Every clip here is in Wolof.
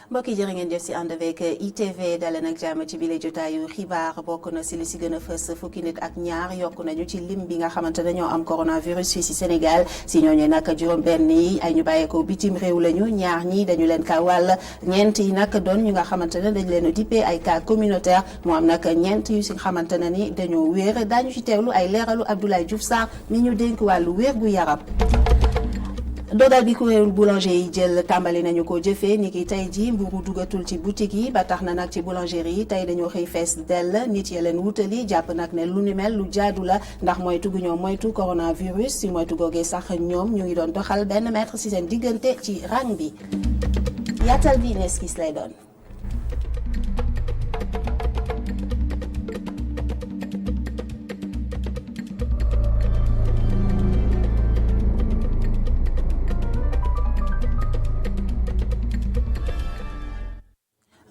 mbokk yi jërë ngeen jëf si ànd avec ITV daleen ak jàmm ci bile jotaayu xibaar bokk na si li si gën a fës fukki nit ak ñaar yokku nañu ci lim bi nga xamante ne ñoo am coronavirus fii si Sénégal si ñooñu nag juróom-benn yi ay ñu bàyyeekoo bitim réew lañu ñaar ñi dañu leen ka wàll ñeent yi nag doon ñu nga xamante ne dañu leen dippee ay cas communautaire moo am nag ñeent yu si xamante ne ni dañoo wéer daañu ci teewlu ay leeralu Abdoulaye Diouf Sarr mi ñu dénk wàllu wér gu yaram. dogal bi kuréelu boulanger yi jël tàmbali nañu ko jëfee ni ki tey ji mburu dugatul ci boutique yi ba tax na nag ci boulangerie yi tey dañoo xëy fees dell nit ya leen wutali jàpp nag ne lu ni mel lu jaadu la ndax moytu gu ñoom moytu coronavirus si moytu googee sax ñoom ñu ngi doon doxal benn mètre si seen diggante ci rang bi yaatal bi neskis lay doon.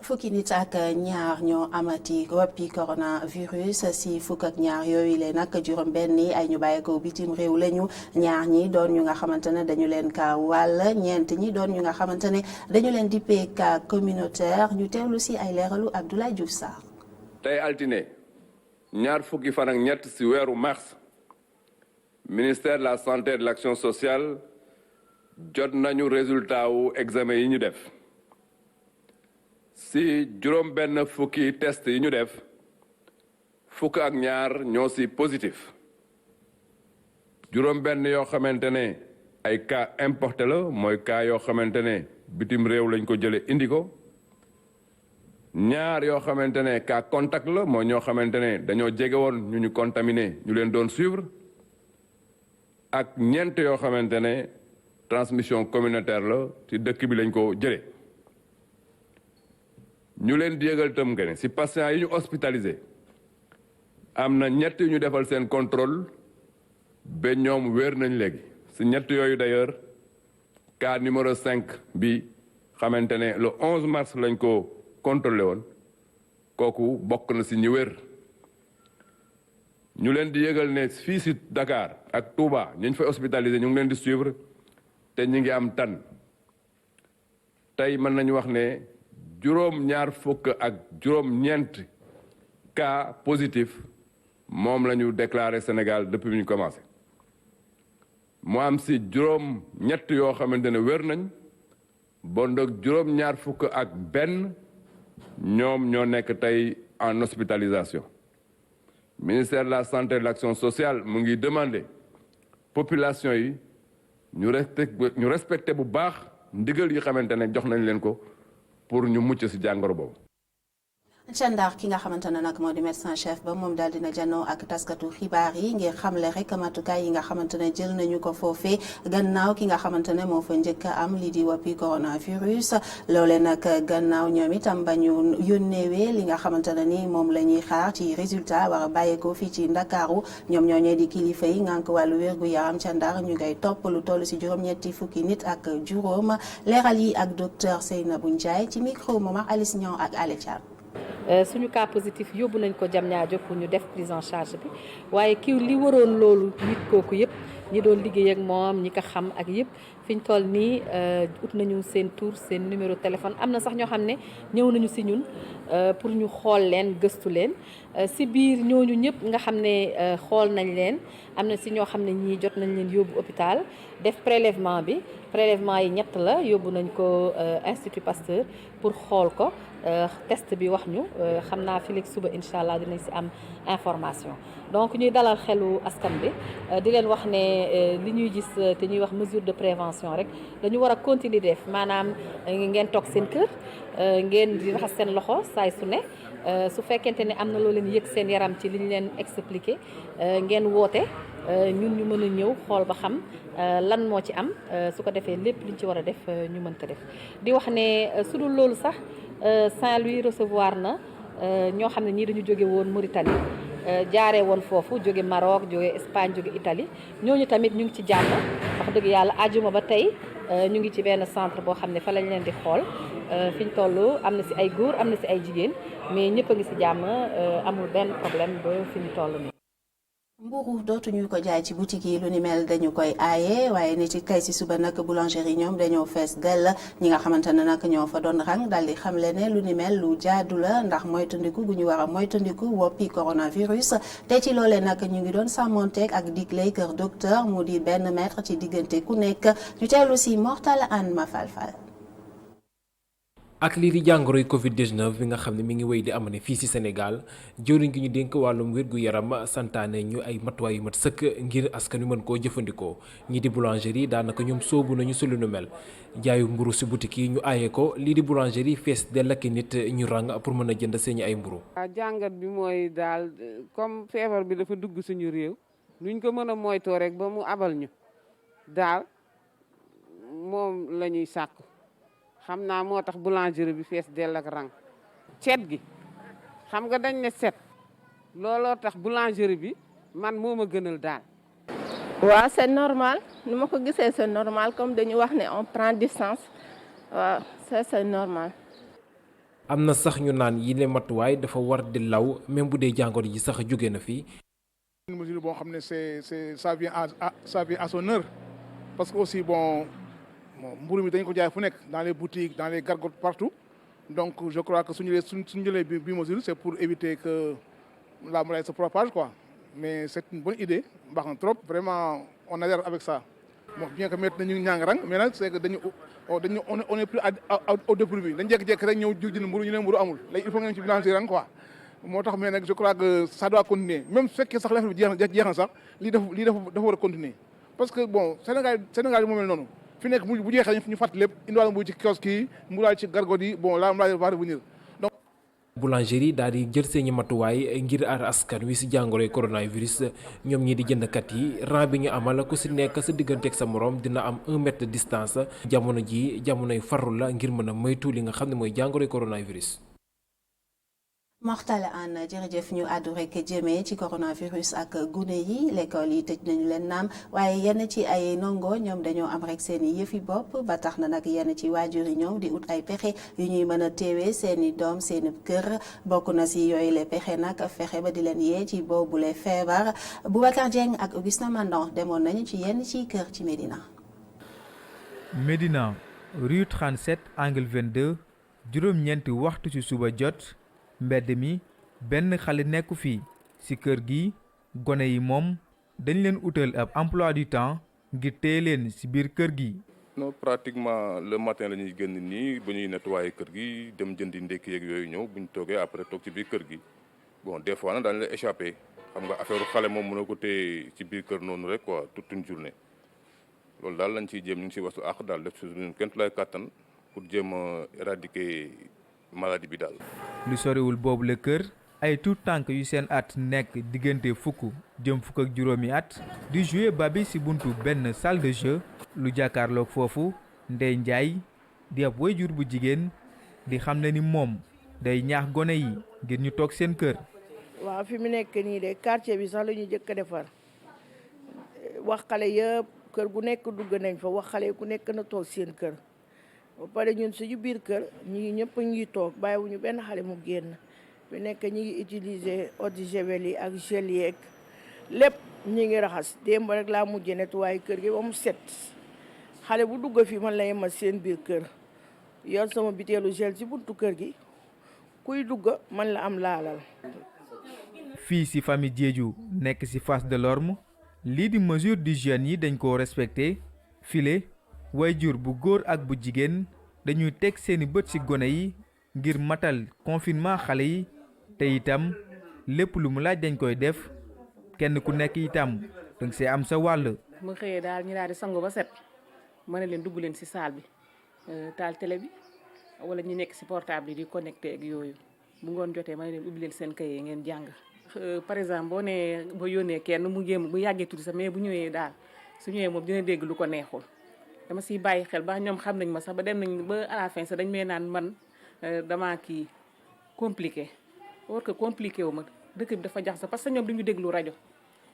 fukki nit ak ñaar ñoo amati woppi coronavirus si fukk ak ñaar yooyu leen nag juróom benn ay ñu bàyyeekoo bitim réew lañu ñaar ñi doon ñu nga xamante ne dañu leen ka wàll ñeent ñi doon ñu nga xamante ne dañu leen dippee cas communautaire ñu teewlu si ay leeralu Abdoulaye Diouf Sarr. tey altine ñaar fukki fan ak ñett si weeru mars ministère de la santé et de l'action sociale jot nañu résultat wu examen yi ñu def. si juróom benn fukki test yi ñu def fukk ak ñaar ñoo si positif juróom benn yoo xamante ne ay cas importé la mooy cas yoo xamante ne bitim réew lañ ko jële indi ko ñaar yoo xamante ne cas contact la mooy ñoo xamante ne dañoo jege woon ñu contaminé ñu leen doon suivre ak ñeent yoo xamante ne transmission communautaire la ci dëkk bi lañ ko jële ñu leen di yëgal tam que ne si patients yi ñu hospitalisé am na ñett yu ñu defal seen contrôle ba ñoom wér nañ léegi si ñett yooyu d'ailleurs cas numéro 5 bi xamante ne le 11 mars lañ ko contrôlé woon kooku bokk na si ñu wér ñu leen di yëgal ne fii si Dakar ak Touba ñu fay hospitalisé ñu ngi leen di suivre te ñu ngi am tan tey mën nañu wax ne juróom ñaar fukk ak juróom ñeent cas positif moom la ñu déclaré Sénégal depuis bi ñu commencé mu am si juróom ñett yoo xamante ne wér nañ bon donc juróom ñaar fukk ak benn ñoom ñoo nekk tey en hospitalisation ministère de la santé et de l'action sociale mu ngi demandé population yi ñu respecté bu baax ndigal yi xamante ne jox nañ leen ko pour ñu mucc ci jàngoro boobu. ca Ndar ki nga xamante ne nag moo di médecin chef ba moom daal dina janoo ak taskatu xibaar yi ngir xamle rek matukaay yi nga xamante ne jël nañu ko foofee gannaaw ki nga xamante ne moo fa njëkk a am lii di woppi coronavirus loole nag gannaaw ñoom itam ba ñu yónneewee li nga xamante ne ni moom la ñuy xaar ci résultat war a bàyyeekoo fii ci Ndakaaru ñoom ñooñee di kilifa yi ngànk wàllu wérgu yaram ca Ndar ñu ngay topp lu toll si juróom-ñetti fukki nit ak juróom leeral yi ak docteur Seynabou Ndiaye ci micro Momar Alice Niang ak Ale Thiam. suñu cas positif yóbbu nañ ko Diamniadio pour ñu def prise en charge bi waaye kii li waroon loolu nit kooku yëpp ñi doon liggéey ak moom ñi ko xam ak yëpp fi ñu toll nii ut nañu seen tour seen numéro téléphone am na sax ñoo xam ne ñëw nañu si ñun pour ñu xool leen gëstu leen si biir ñooñu ñëpp nga xam ne xool nañ leen am na si ñoo xam ne ñii jot nañ leen yóbbu hôpital def prélèvement bi prélèvement yi ñett la yóbbu nañ ko Institut Pasteur pour xool ko test bi wax ñu xam naa fii léegi suba incha allah dinañ si am information donc ñuy dalal xelu askan bi di leen wax ne li ñuy gis te ñuy wax mesure de prévention rek dañu war a continuer def maanaam ngeen toog seen kër ngeen di raxas seen loxo saay su ne su fekkente ne am na loo leen yëg seen yaram ci li ñu leen expliqué ngeen woote ñun ñu mën a ñëw xool ba xam lan moo ci am su ko defee lépp liñ ci war a def ñu mën ko def di wax ne su dul loolu sax Saint-Louis recevoir na ñoo xam ne ñii dañu jóge woon Mauritanie jaaree woon foofu jóge Maroc jóge Espagne jóge Italie ñooñu tamit ñu ngi ci jàmm wax dëgg yàlla àjjuma ba tey ñu ngi ci benn centre boo xam ne fa lañ leen di xool fi ñu toll am na si ay góor am na si ay jigéen mais ñëpp a ngi si jàmm amul benn problème ba fi ñu toll nii. mburu dootuñu ko jaay ci boutique yi lu ni mel dañu koy aaye waaye nit it kay si suba nag boulangerie ñoom dañoo fees dell ñi nga xamante ne nag ñoo fa doon rang daal di xamle ne lu ni mel lu jaadu la ndax moytandiku gu ñu war a moytandiku woppi coronavirus te ci loolee nag ñu ngi doon sàmmonteeg ak digley kër docteur mu di benn mètre ci diggante ku nekk ñu teewlu si Mortal Anne ma falfal. ak lii di jàngoroy Covid-19 bi nga xam ne mi ngi wéy di am ne fii ci Sénégal jëwriñ gi ñu dénk wàllum wér-gu-yaram santaane ñu ay matuwaay yu mat sëkk ngir askan wi mën koo jëfandikoo ñii di boulangerie daanaka ñoom soobu nañu su lu nu mel jaayu mburu ci boutique yi ñu aaye ko lii di boulangerie fees dell ak nit ñu rang pour mën a jënd seeni ay mburu. waaw jàngat bi mooy daal comme feebar bi dafa dugg suñu réew nuñ ko mën a moytoo rek ba mu abal ñu daal moom la ñuy sàkku. xam naa moo tax boulangerie bi fees dell ak rang cet gi xam nga dañ ne set looloo tax boulangerie bi man moo ma gënal daal. waaw c'est normal nu ma ko gisee c'est normal comme dañu wax ne on prend distance waaw c'est normal. am na sax ñu naan yi ne matuwaay dafa war di law même bu dee jàngoro ji sax jóge na fi. une mesure boo xam ne ça vient à son heure parce que aussi bon. mburu mi dañ ko jaay fu nekk dans les boutiques dans les gargotes partout donc je crois que suñu jëlee bi mesure c'est pour éviter que la maladie se propage quoi mais c'est une bonne idée baax na trop vraiment on adhère avec ça bon bien que métti nañu ñaa ngi rang mais nag c'est que on est plus au dépourvu dañ jékki-jékki rek ñëw jënd mburu ñu ne mburu amul léegi il faut nga ci boulangerie rang quoi moo tax mais nag je crois que ça doit continuer même su fekkee sax l'affaire bi jeex na sax lii dafa war a continuer parce que bon Sénégal moo mel noonu fi nekk bu jeexee ñu fàttali lépp indiwaale mbu ci kiosque yi mbulaal ci gargot yi bon la maladie va revenir donc. boulangerie daal di jël seeni matuwaay ngir aar askan wi ci jàngoroy coronavirus ñoom ñii di jëndkat yi rang bi ñu amal ku ci nekk sa digganteeg sa morom dina am 1 mètre de distance jamono ji jamonoy farlu la ngir mën a moytu li nga xam ne mooy jàngoroy coronavirus. Mortal Anne jërëjëf ñu àddu rek jëmee ci coronavirus ak gune yi l'école yi tëj nañu leen naam waaye yenn ci ay ndongo ñoom dañoo am rek seen i yëfi bopp ba tax na nag yenn ci waajur yi ñoom di ut ay pexe yu ñuy mën a teewee seen i doom seen i kër bokk na si yooyu le pexe nag fexe ba di leen yee ci boobule feebar Boubacar Dieng ak Augustin Mandon demoon nañu ci yenn ci kër ci Médina. Médina rue 37 angle 22 juróom-ñeenti waxtu ci suba jot. mbedd mi benn xale nekku fii ci kër gi gone yi moom dañ leen utal ab emploi du temps ngir téye leen ci biir kër gi. non pratiquement le matin la ñuy génn nii bu ñuy nettoyer kër gi dem jëndi ndekki yeeg yooyu ñëw bu ñu toogee après toog ci biir kër gi bon des fois nag daañu la échappé xam nga affaire xale moom mën na ko téye ci biir kër noonu rek quoi toute une journée loolu daal lañ ciy jéem ñu ngi ci wasu àq daal def ci ñun kenn lay kàttan pour jéem a éradiquer maladie bi daal. lu soriwul boobu la kër ay tuut tànk yu seen at nekk diggante fukk jëm fukk ak juróomi at di jouer babi ci buntu benn salle de jeu lu jàkkaarloog foofu Ndey Njaay di ab waajur bu jigéen di xam ne ni moom day ñaax gone yi ngir ñu toog seen kër. waaw fi mu nekk nii de quartier bi sax la ñu jëkk a defar wax xale yëpp kër gu nekk dugg nañ fa wax xale ku nekk na toog seen kër. ba pare ñun suñu biir kër ñi ñëpp ngi toog bàyyiwuñu benn xale mu génn bu nekk ñi ngi utiliser eau de javel yi ak gel yeeg lépp ñi ngi raxas démb rek laa mujjee nettoyer kër gi ba mu set xale bu dugg fii man la yemal seen biir kër yor sama biteelu gel ci buntu kër gi kuy dugg man la am laalal. fii ci famille Diédhiou nekk ci Fass Delorme lii di mesure d'hygiène yi dañ koo respecté file. waajur bu góor ak bu jigéen dañuy teg seeni bët ci gone yi ngir matal confinement xale yi te itam lépp lu mu laaj dañ koy def kenn ku nekk itam danga see am sa wàll. mu xëyee daal ñu daal di sangu ba set mën na leen dugg leen ci salle bi taal télé bi wala ñu nekk ci portable yi di connecté ak yooyu bu ngoon jotee mën na leen ubbi leen seen kaye ngeen jàng. par exemple boo nee boo yónnee kenn mu jéem bu yàggee tuuti sax mais bu ñëwee daal su ñëwee moom dina dégg lu ko neexul. dama siy bàyyi xel ba ñoom xam nañ ma sax ba dem nañ ba à la fin sax dañ may naan man damaa kii compliqué or que compliqué wu ma dëkk bi dafa jax sax parce que ñoom duñu déglu rajo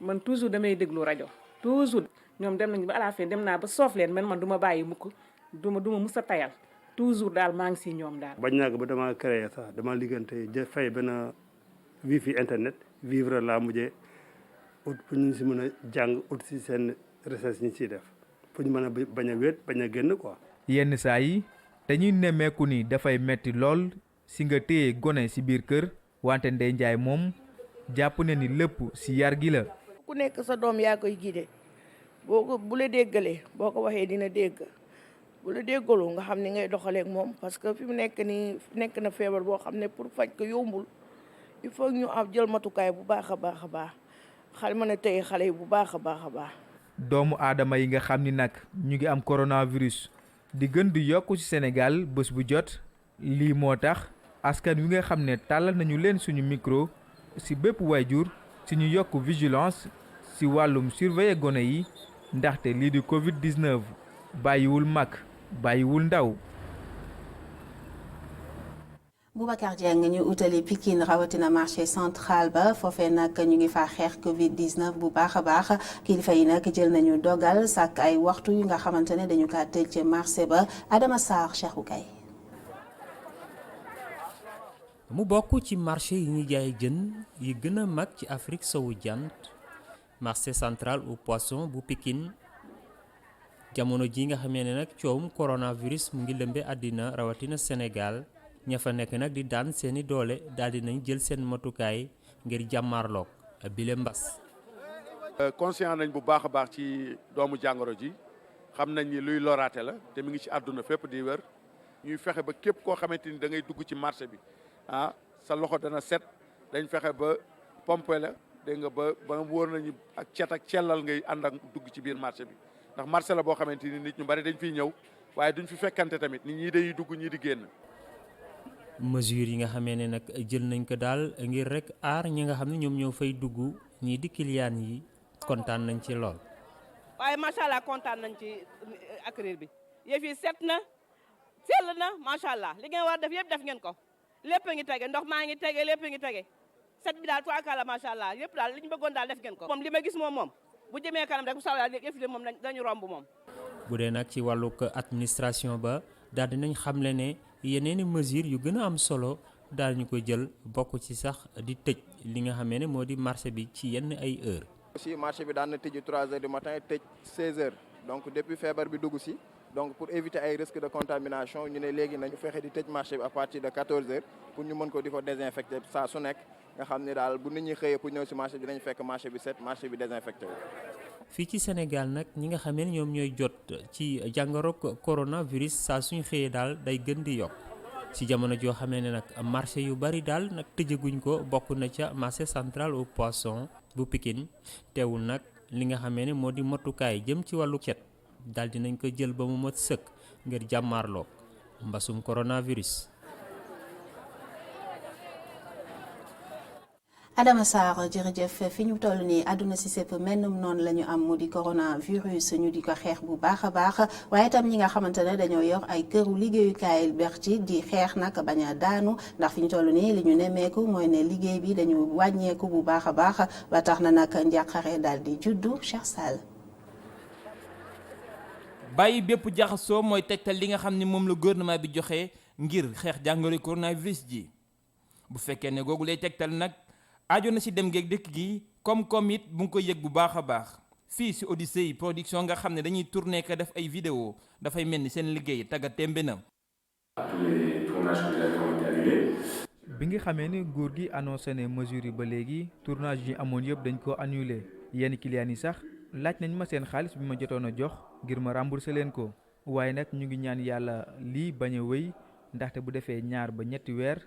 man toujours damay déglu rajo toujours ñoom dem nañ ba à la fin dem naa ba soof leen man du ma bàyyi mukk du ma mus a tayal toujours daal maa ngi si ñoom daal. bañ naa ko ba dama créé sax dama liggante fay benn wifi internet vivre laa mujjee ut pour ñu si mën a jàng ut si seen recherche ñu siy def pour ñu mën a bañ a wéet bañ a génn quoi. yenn saa yi dañuy nemmeeku ni dafay metti lool si nga téye gone si biir kër wante Ndeye Ndiaye moom jàpp na ni lépp si yar gi la. ku nekk sa doom yaa koy guider bu la déggalee boo ko waxee dina dégg bu la déggaloo nga xam ni ngay doxaleek moom parce que fi mu nekk nii nekk na feebar boo xam ne pour faj ko yombul il faut ñu am jël matukaay bu baax a baax a baax xale mën a téye xale yi bu baax a baax a baax. doomu aadama yi nga xam ni nag ñu ngi am coronavirus di gën di yokku ci Sénégal bés bu jot lii moo tax askan wi nga xam ne tàllal nañu leen suñu micro ci bépp waajur ci ñu yokk vigilance ci wàllum surveiller gone yi ndaxte lii di Covid-19 bàyyiwul mag bàyyiwul ndaw. Boubacar Dieng ñu utali Pikine rawatina marché central ba foofee nag ñu ngi fa xeex Covid-19 bu baax a baax kilifa yi nag jël nañu dogal sàkk ay waxtu yu nga xamante ne dañu kaa tëj ci marché ba Adama Sarr Cheikhou Kay. mu bokk ci marché yi ñuy jaay jën yi gën a mag ci Afrique sowu jant marché central au poisson bu Pikine jamono ji nga xamee ne nag coowum coronavirus mu ngi lëmbe àddina rawatina Sénégal. ña fa nekk nag di daan seeni doole daal di nañ jël seen matukaay ngir jàmmaarloog bile mbas. conscient nañ bu baax a baax ci doomu jàngoro ji xam nañ ni luy loraate la te mi ngi ci àdduna fépp di wër ñuy fexe ba képp koo xamante ni da ngay dugg ci marché bi sa loxo dana set dañ fexe ba pompe la dégg nga ba wóor nañu ak cet ak cellal ngay ànd ak dugg ci biir marché bi ndax marché la boo xamante ni nit ñu bari dañ fiy ñëw waaye duñ fi fekkante tamit nit ñi day dugg ñii di génn. mesures yi nga xamee ne nag jël nañ ko daal ngir rek aar ñi nga xam ne ñoom ñoo fay dugg ñii di client yi kontaan nañ ci lool. waaye macha allah kontaan nañ ci accueil bi yëf yi set na sell na macha allah li ngeen war def yëpp def ngeen ko lépp a ngi tege ndox maa ngi tege lépp a ngi tege set bi daal tuwaakala macha allah yëpp daal li ñu bëggoon daal def ngeen ko. moom li ma gis moom bu jëmee kanam rek bu soobee yàlla yëf yi moom dañu romb moom. bu dee nag ci wàllug administration ba daal dinañ xamle ne. yeneeni mesures yu gën a am solo daal ñu ko jël bokk ci sax di tëj li nga xamee ne moo di marché bi ci yenn ay heures. aussi marché bi daan na tëju 3 heures du matin tëj 16 heures donc depuis feebar bi dugg si donc pour éviter ay risques de contamination ñu ne léegi nañu fexe di tëj marché bi à partir de 14 heures pour ñu mën ko di ko désinfecter saa su nekk nga xam ne daal bu nit ñi xëyee pour ñëw si marché bi dinañ fekk marché bi set marché bi désinfecté wu. fii ci Sénégal nag ñi nga xamee ne ñoom ñooy jot ci jàngoro coronavirus saa suñu xëyee daal day gën di yokk ci jamono joo xamee ne nag marché yu bari daal nag tëjaguñ ko bokk na ca marché central au poisson bu Pikine teewul nag li nga xamee ne moo di motukaay jëm ci wàllu cet daal dinañ ko jël ba mu mot sëkk ngir jàmmaarloog mbasum coronavirus. Adama Sarr jërëjëf fi ñu toll nii àdduna si sépp mennum noonu la ñu am mu di coronavirus ñu di ko xeex bu baax a baax waaye itam ñi nga xamante ne dañoo yor ay këru liggéeyukaay bex ci di xeex nag bañ a daanu ndax fi ñu toll nii li ñu nemmeeku mooy ne liggéey bi dañu wàññeeku bu baax a baax ba tax na nag njàqare daal di juddu Cheikh Sall. bàyyi bépp jaxasoo mooy tegtal li nga xam ne moom la gouvernement bi joxe ngir xeex jàngoro coronavirus ji bu fekkee ne googu lay tegtal nag. aajo na ci dem geeg dëkk gi koom-koom it bu nga koy yëg bu baax a baax fii ci Odyssey production nga xam ne dañuy tourner ka def ay vidéo dafay mel ni seen liggéey tagga tembe na. bi nga xamee ni nguur gi annoncé ne mesures yi ba léegi tournage yi amoon yëpp dañ ko annulé yenn clients yi sax laaj nañ ma seen xaalis bi ma jotoon a jox ngir ma rembourser leen ko waaye nag ñu ngi ñaan yàlla lii bañ a wéy ndaxte bu defee 2 ba 3 weer.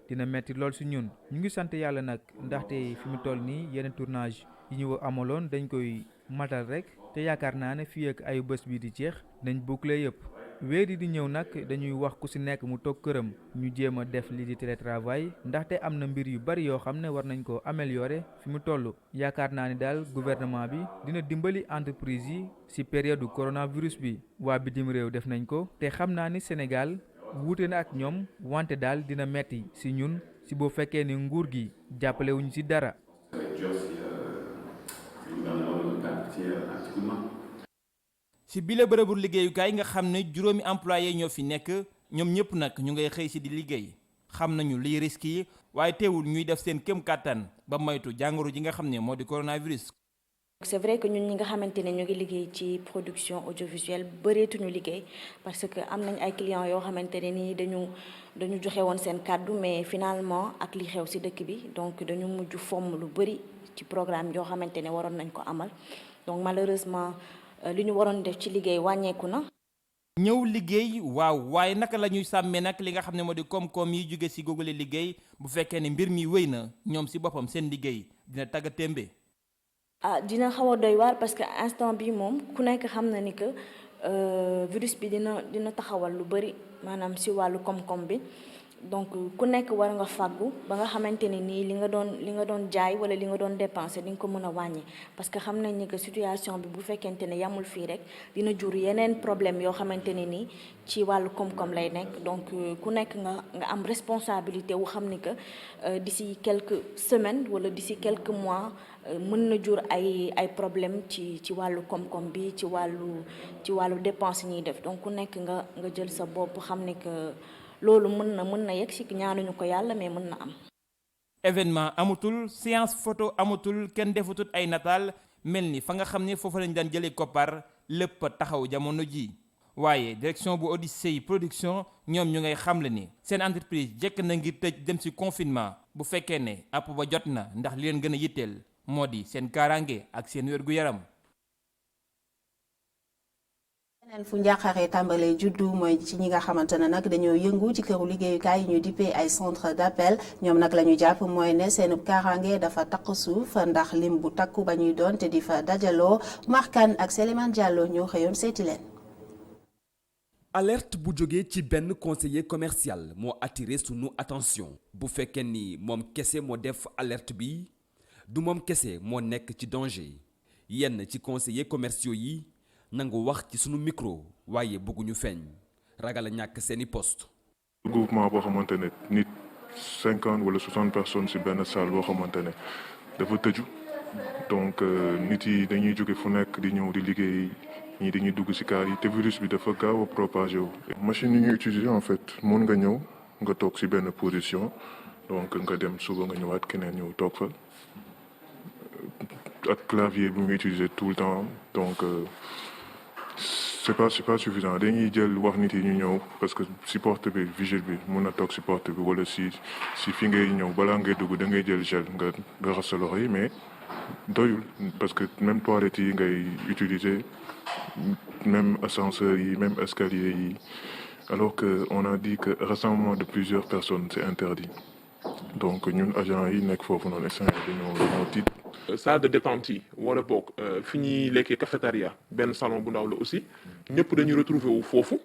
dina metti lool si ñun ñu ngi sant yàlla nag ndaxte fi mu toll nii yenn tournage yi ñu amaloon dañ koy matal rek te yaakaar naa ne fii ak ayu bés bii di jeex nañ boucler yëpp weer yi di ñëw nag dañuy wax ku si nekk mu toog këram ñu jéem a def lii di télétravail ndaxte am na mbir yu bari yoo xam ne war nañ ko améliorer fi mu toll yaakaar naa ni daal gouvernement bi dina dimbali entreprise yi si période coronavirus bi waa bitim réew def nañ ko te xam naa ni Sénégal wuute na ak ñoom wante daal dina metti ci ñun ci boo fekkee ni nguur gi jàppale wuñ ci dara. ci bile bërëbu liggéeyukaay nga xam ne juróomi employé ñoo fi nekk ñoom ñëpp nag ñu ngay xëy ci di liggéey xam nañu liy risques yi waaye teewul ñuy def seen kéem kàttan ba moytu jàngoro ji nga xam ne moo di coronavirus. C'est vrai que ñun ñi nga xamante ne ñu ngi liggéey ci production audiovisuelle bëreetuñu liggéey parce que am nañ ay clients yoo xamante ne nii dañu joxe woon seen kàddu mais finalement ak li xew ci dëkk bi donc dañu mujj fomm lu bëri ci programme yoo xamante ne waroon nañ ko amal donc malheureusement li ñu waroon def ci liggéey wàññeeku na. ñëw liggéey waaw waaye naka la ñuy sàmmee nag li nga xam ne moo di koom-koom yi jóge ci googule liggéey bu fekkee ne mbir mi wéy na ñoom ci boppam seen liggéey dina tagga témbe. Dina xaw a doy waar parce que instant bi moom ku nekk xam na ni que virus bi dina taxawal lu bëri maanaam ci wàllu koom-koom bi donc ku nekk war nga fàggu ba nga xamante ne nii li nga doon jaay wala li nga doon dépenser di nga ko mën a wàññi parce que xam nañ ni que situation bi bu fekkente ne yamul fii rek dina jur yeneen problème yoo xamante ne nii ci wàllu koom-koom lay nekk donc ku nekk nga am responsabilité wu xam ni que d'ici quelques semaines wala d'ici quelques mois mën na jur ay problème ci wàllu koom-koom bi ci wàllu dépense ñuy def donc ku nekk nga jël sa bopp xam ni que loolu mën na yegg si ñaanuñu ko yàlla mais mën na am. événement amatul séance photo amatul kenn defatut ay nataal mel ni fa nga xam ne foofu lañ daan jëlee koppar lépp taxaw jamono ji waaye direction bu Odyssey production ñoom ñu ngay xamle ni seen entreprise jekk na ngir tëj dem ci confinement bu fekkee ne àpp ba jot na ndax li leen gën a yitteel moo di seen kaaraange ak seen wér-gu-yaram. leneen fu njàqare tàmbalee juddu mooy ci ñi nga xamante ne nag dañoo yëngu ci këru liggéeyukaay yi ñu dippee ay centre d'appel ñoom nag la ñu jàpp mooy ne seenub kaaraange dafa takk suuf ndax lim bu takku ba ñuy doon te di fa dajaloo Markan ak Souleymane Diallo ñoo xëyoon seeti leen. alerte bu jógee ci benn conseiller commercial moo attiré sunu attention bu fekkee ni moom kese moo def alerte bi du moom kese moo nekk ci danger yenn ci conseillers commerciaux yi nangu wax ci sunu micro waaye bëgguñu feeñ ragal a ñàkk seeni poste. groupement boo xamante ne nit 50 wala 60 personnes ci benn salle boo xamante ne dafa tëju donc nit yi dañuy jóge fu nekk di ñëw di liggéey ñii dañuy dugg ci kaar yi te virus bi dafa gaaw a propagé wu. machine yi ñuy utiliser en fait mun nga ñëw nga toog ci benn position donc nga dem suba nga ñëwaat keneen ñëw toog fa ak clavier bi ñuy utiliser tout le temps donc. c'est pas suffisant dañuy jël wax nit yi ñu ñëw parce que si porte bi vigile bi mun na toog si porte bi wala si fi ngay ñëw balaa ngay dugg da ngay jël gel nga raxas sa loxo yi mais doyul parce que même toilettes yi ngay utiliser même ascenseur yi même escalier yi alors que on a dit que rassemblement de plusieurs personnes c'est interdit donc ñun agent yi nekk foofu noonu instant yi dañoo tiit. salle de détente yi wala boog fi ñuy lekkee cafétéria benn salon bu ndaw la aussi ñëpp dañuy retrouver wu foofu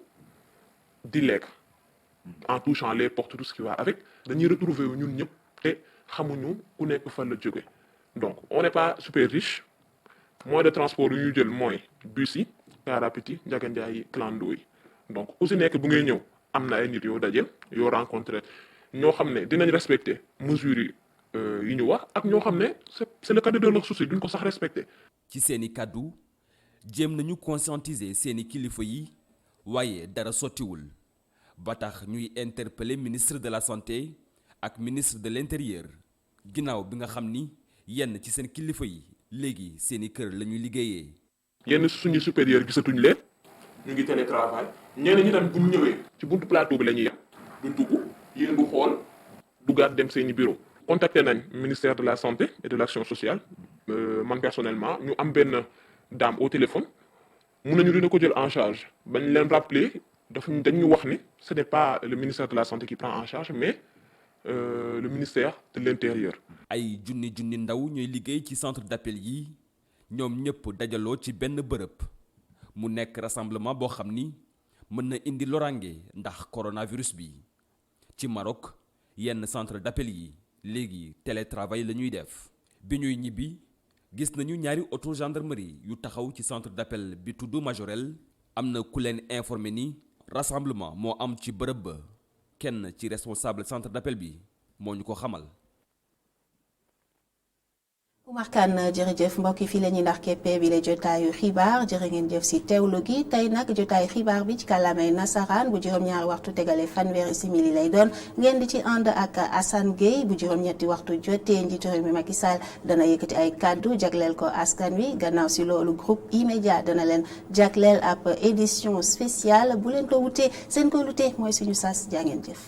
di lekk en touchant les portes tout ce qui va avec dañuy retrouver wu ñun ñëpp te xamuñu ku nekk fan la jóge donc on n'est pas super riche moyen de transport yu ñu jël mooy bus yi car rapide yi njaganjaay yi clando yi donc ku si nekk bu ngay ñëw am na ay nit yoo dajeel yoo rencontré ñoo xam ne dinañ respecter mesures yi ñu wax ak ñoo xam ne c'est le cadet de leur souci duñ ko sax respecté. ci seeni kàddu jéem nañu conscientiser seeni kilifa yi waaye dara sottiwul ba tax ñuy interpeller ministre de la santé ak ministre de l'intérieur ginnaaw bi nga xam ni yenn ci seen kilifa yi léegi seeni kër la ñuy liggéeyee. yenn suñu supérieur gisatuñ leen ñu ngi télétravail ñeneen ñi tamit bu ñu ñëwee ci buntu plateau bi la ñuy yem duñ dugg yéen du xool duggaat dem seeni bureau. contacté nañ ministère de la santé et de l'action sociale man personnellement ñu am benn dame au téléphone mun nañu dina ko jël en charge bañ leen rappeler dañ ñu wax ni ce n'est pas le ministère de la santé qui prend en charge mais le ministère de l'intérieur. ay junni ndaw ñooy liggéey ci centre d'appel yi ñoom ñëpp dajaloo ci benn bërëb mu nekk rassemblement boo xam ni mën na indi loraange ndax coronavirus bi ci Maroc yenn centre d'appel yi. léegi télétravail la ñuy def bi ñuy ñibbi gis nañu ñaari auto gendarmerie yu taxaw ci centre d'appel bi tudd Majorel am na ku leen informé ni rassemblement moo am ci bërëb ba kenn ci responsable centre d'appel bi moo ñu ko xamal. Oumar Kane jërëjëf mbokk yi fii la ñuy ndax keppe bi la jotaayu xibaar jërë ngeen jëf si teewlu gi tey nag jotaayu xibaar bi ci kàllaamay nasaraan bu juróom-ñaari waxtu tegale fanweeri simili lay doon ngeen di ci ànd ak Assane Gueye bu juróom-ñetti waxtu jotee njiitu réew mi Macky Sall dana yëkkati ay kàddu jagleel ko askan wi gannaaw si loolu groupe E-Media dana leen jagleel ab édition spéciale bu leen ko wutee seen ko lutee mooy suñu sas jaa ngeen jëf.